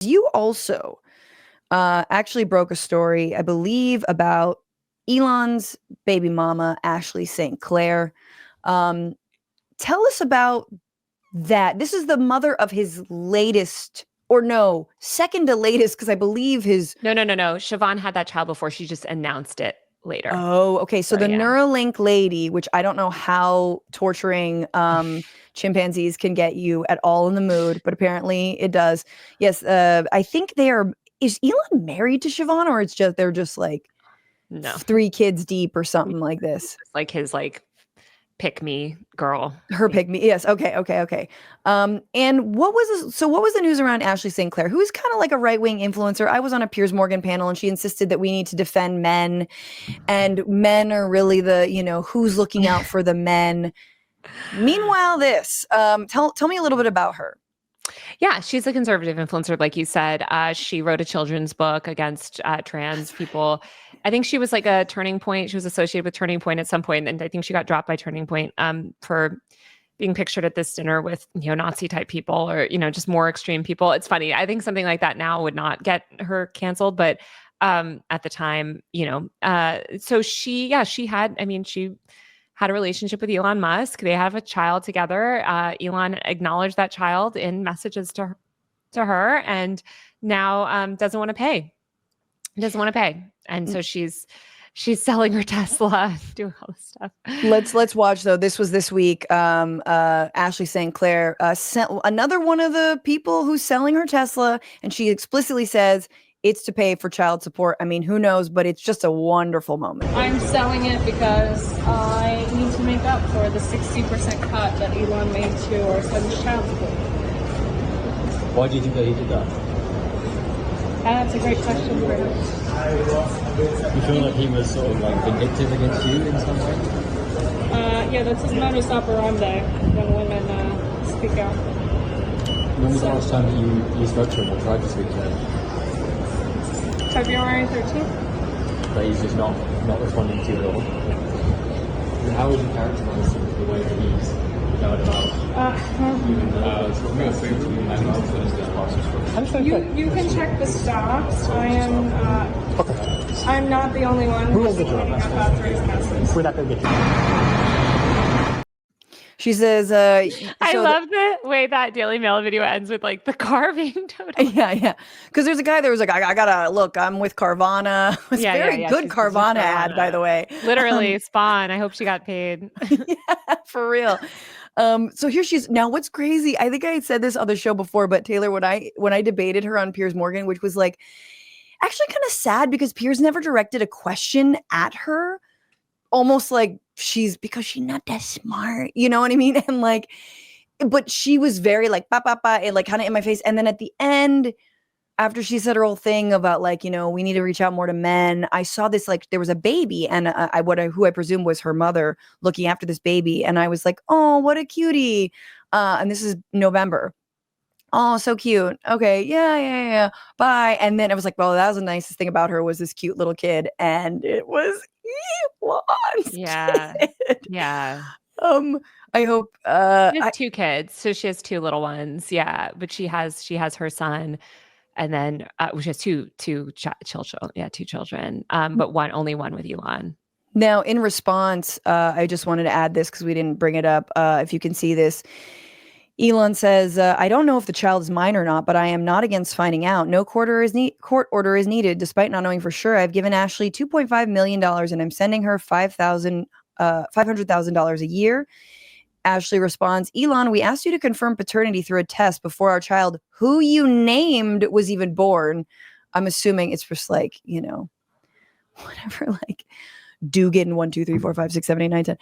You also actually broke a story, I believe, about Elon's baby mama, Ashley St. Clair. Um, Tell us about that. This is the mother of his latest, or no, second to latest, because I believe his. No. Siobhan had that child before. She just announced it later. Oh, okay. So the Neuralink lady, which I don't know how torturing chimpanzees can get you at all in the mood, but apparently it does. Yes, I think they are. Is Elon married to Siobhan, or it's just they're just like no 3 kids deep or something like this? Like his pick me girl. Her pick me. Yes. Okay. And what was the news around Ashley St. Clair, who's kind of like a right-wing influencer? I was on a Piers Morgan panel and she insisted that we need to defend men, and men are really the, who's looking out for the men. Meanwhile, tell me a little bit about her. Yeah, she's a conservative influencer, like you said. She wrote a children's book against trans people. I think she was like a Turning Point. She was associated with Turning Point at some point, and I think she got dropped by Turning Point for being pictured at this dinner with Nazi type people, or just more extreme people. It's funny. I think something like that now would not get her canceled, but at the time, so she had a relationship with Elon Musk. They have a child together. Elon acknowledged that child in messages to her, and now doesn't want to pay. And so she's selling her Tesla, doing all this stuff. Let's watch though. This was this week. Ashley St. Clair sent another one of the people who's selling her Tesla, and she explicitly says it's to pay for child support. I mean, who knows, but it's just a wonderful moment. I'm selling it because I need to make up for the 60% cut that Elon made to our son's child support. Why do you think that he did that? That's a great question for him. You feel like he was sort of vindictive against you in some way? Yeah, that's his modus operandi when women speak out. When was the last time that you spoke to him or tried to speak to him? February 13th. But he's just not responding to you at all. And how would you characterize the way that he's going about you can check the stocks. I'm not the only one who's looking at authorized messes. We're not going to get you. She says, I love the way that Daily Mail video ends with the car being totaled. Yeah. Because there's a guy that was like, I gotta look, I'm with Carvana. It's very good Carvana ad, by the way. Literally, Spawn. I hope she got paid. Yeah, for real. So here she is. Now, what's crazy, I think I had said this on the show before, but Taylor, when I debated her on Piers Morgan, which was actually kind of sad because Piers never directed a question at her, almost like because she's not that smart, you know what I mean? And but she was very ba ba ba, and kind of in my face. And then at the end, after she said her whole thing about we need to reach out more to men, I saw this there was a baby, and who I presume was her mother looking after this baby, and I was like, oh, what a cutie. And this is November. Oh, so cute. Okay, yeah. Bye. And then I was like, well, that was the nicest thing about her was this cute little kid, and it was Elon's kid. Yeah. I hope she has 2 kids, so she has 2 little ones. Yeah, but she has her son, and then she has two children. Yeah, 2 children. But only one with Elon. Now, in response, I just wanted to add this because we didn't bring it up. If you can see this. Elon says, I don't know if the child is mine or not, but I am not against finding out. No court order is needed. Despite not knowing for sure, I've given Ashley $2.5 million and I'm sending her $500,000 a year. Ashley responds, Elon, we asked you to confirm paternity through a test before our child, who you named, was even born. I'm assuming it's just whatever, Dugan 1, 2, 3, 4, 5, 6, 7, 8, 9, 10.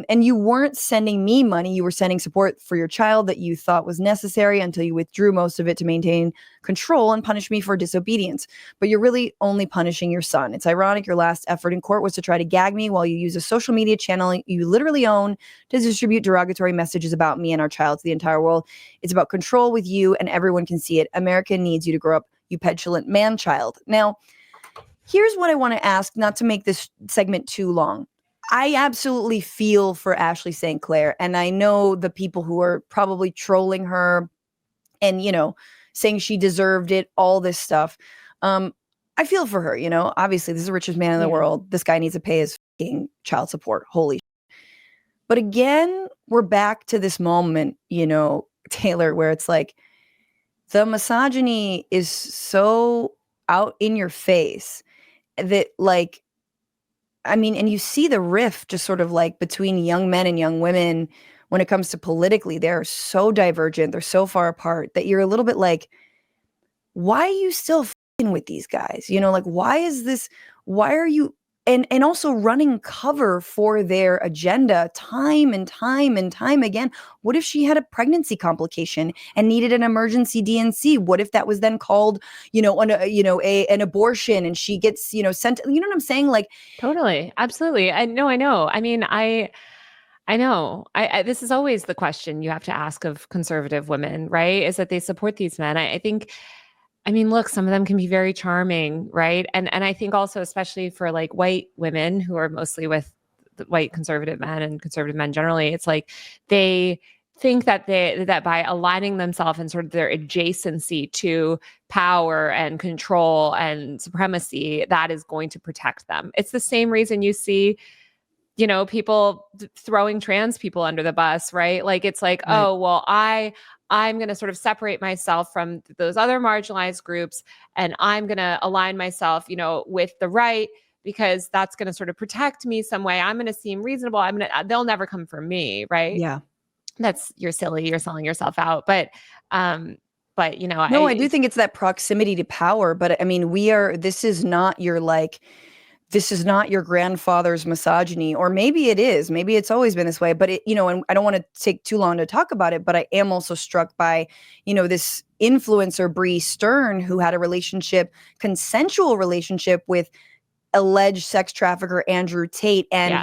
And you weren't sending me money. You were sending support for your child that you thought was necessary until you withdrew most of it to maintain control and punish me for disobedience. But you're really only punishing your son. It's ironic your last effort in court was to try to gag me while you use a social media channel you literally own to distribute derogatory messages about me and our child to the entire world. It's about control with you, and everyone can see it. America needs you to grow up, you petulant man-child. Now, here's what I want to ask, not to make this segment too long. I absolutely feel for Ashley St. Clair, and I know the people who are probably trolling her and, saying she deserved it, all this stuff. I feel for her, obviously this is the richest man in the world. This guy needs to pay his fucking child support. Holy shit. But again, we're back to this moment, Taylor, where it's like the misogyny is so out in your face that like, I mean, and you see the rift just sort of like between young men and young women when it comes to politically, they're so divergent, they're so far apart that you're a little bit like, why are you still fucking with these guys? Like, why are you, and also running cover for their agenda time and time and time again? What if she had a pregnancy complication and needed an emergency DNC? What if that was then called, an abortion and she gets, sent, you know what I'm saying? Like, totally. Absolutely. I know. I mean, I know. This is always the question you have to ask of conservative women, right? Is that they support these men. I think, I mean, look, some of them can be very charming, right? And I think also, especially for like white women who are mostly with the white conservative men and conservative men generally, it's like they think that that by aligning themselves in sort of their adjacency to power and control and supremacy, that is going to protect them. It's the same reason you see people throwing trans people under the bus, right? Like, it's like, right. oh, well, I'm going to sort of separate myself from those other marginalized groups, and I'm going to align myself, with the right, because that's going to sort of protect me some way. I'm going to seem reasonable. They'll never come for me, right? Yeah. You're silly. You're selling yourself out. But no, I do think it's that proximity to power, but I mean, this is not your grandfather's misogyny, or maybe it is, maybe it's always been this way, but and I don't want to take too long to talk about it, but I am also struck by, this influencer Bree Stern, who had a consensual relationship with alleged sex trafficker Andrew Tate, and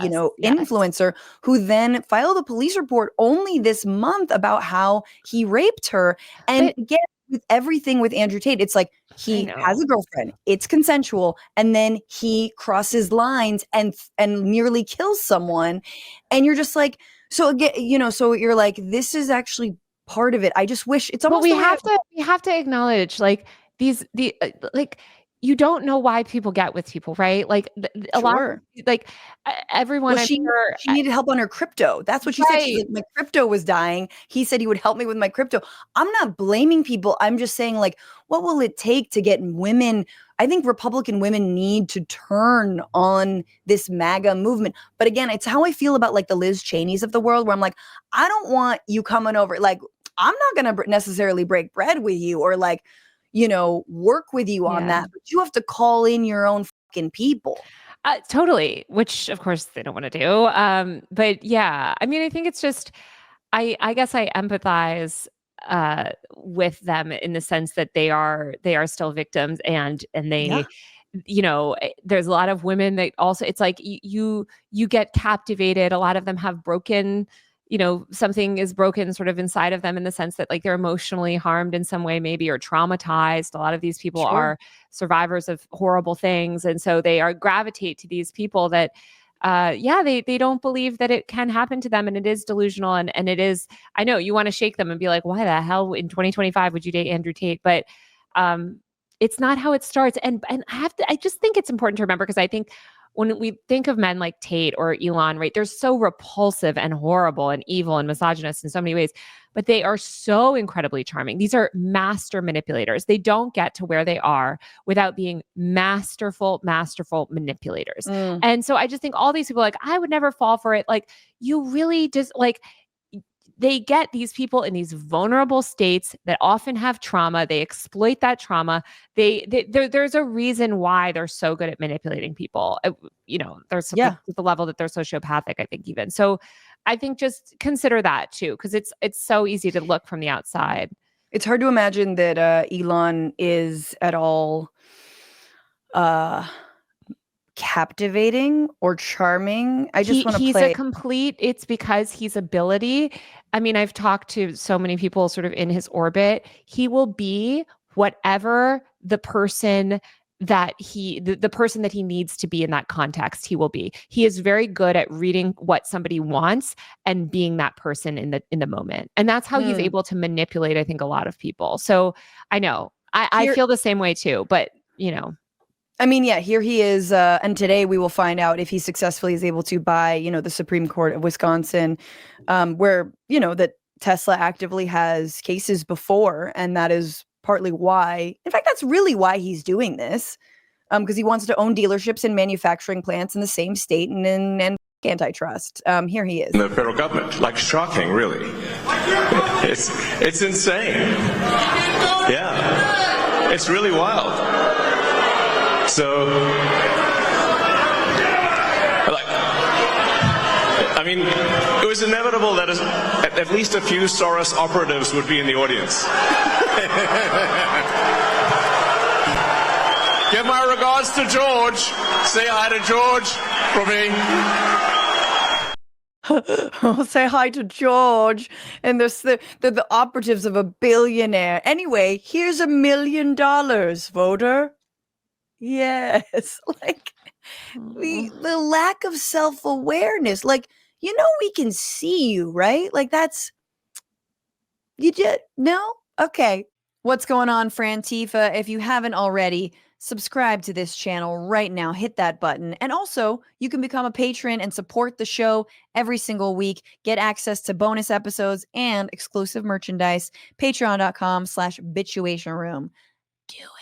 influencer, who then filed a police report only this month about how he raped her. And again, with everything with Andrew Tate, it's like he has a girlfriend, it's consensual, and then he crosses lines and nearly kills someone, and you're just like, so again, so you're like, this is actually part of it. I just wish it's almost. We have to acknowledge, like, like, you don't know why people get with people, right? Like a lot of, like, everyone. Well, she needed help on her crypto. That's what she said. She's like, my crypto was dying. He said he would help me with my crypto. I'm not blaming people. I'm just saying, like, what will it take to get women? I think Republican women need to turn on this MAGA movement. But again, it's how I feel about like the Liz Cheneys of the world, where I'm like, I don't want you coming over. Like, I'm not going to necessarily break bread with you or like, work with you on that, but you have to call in your own fucking people. Totally. Which of course they don't want to do. But yeah, I mean, I think it's just, I guess I empathize with them in the sense that they are still victims, and they, there's a lot of women that also, it's like you get captivated. A lot of them have broken, something is broken sort of inside of them, in the sense that like they're emotionally harmed in some way, maybe, or traumatized. A lot of these people are survivors of horrible things. And so they gravitate to these people that, they don't believe that it can happen to them. And it is delusional. And it is, I know you want to shake them and be like, why the hell in 2025 would you date Andrew Tate? But it's not how it starts. And I just think it's important to remember, because I think when we think of men like Tate or Elon, right, they're so repulsive and horrible and evil and misogynist in so many ways, but they are so incredibly charming. These are master manipulators. They don't get to where they are without being masterful manipulators. And so I just think all these people, like, I would never fall for it. Like, you really just, like, they get these people in these vulnerable states that often have trauma. They exploit that trauma. There's a reason why they're so good at manipulating people. There's the level that they're sociopathic, I think, even. So I think just consider that too, because it's so easy to look from the outside. It's hard to imagine that Elon is at all captivating or charming. I just want to play. It's because he's ability. I mean, I've talked to so many people sort of in his orbit. He will be whatever the person that the person that he needs to be in that context, he will be. He is very good at reading what somebody wants and being that person in the moment. And that's how he's able to manipulate, I think, a lot of people. So I know I feel the same way too, but I mean, yeah, here he is. And today we will find out if he successfully is able to buy, the Supreme Court of Wisconsin, where, that Tesla actively has cases before. And that is partly why, in fact, that's really why he's doing this, because he wants to own dealerships and manufacturing plants in the same state and antitrust. Here he is. The federal government, like shocking, really. It's insane. Yeah, it's really wild. So, I mean, it was inevitable that at least a few Soros operatives would be in the audience. Give my regards to George. Say hi to George for me. Oh, say hi to George. And they're the operatives of a billionaire. Anyway, here's $1 million, voter. Yes. Like the lack of self-awareness. Like, we can see you, right? Like no? Okay. What's going on, Frantifa? If you haven't already, subscribe to this channel right now. Hit that button. And also, you can become a patron and support the show every single week. Get access to bonus episodes and exclusive merchandise. Patreon.com/bitchuation room. Do it.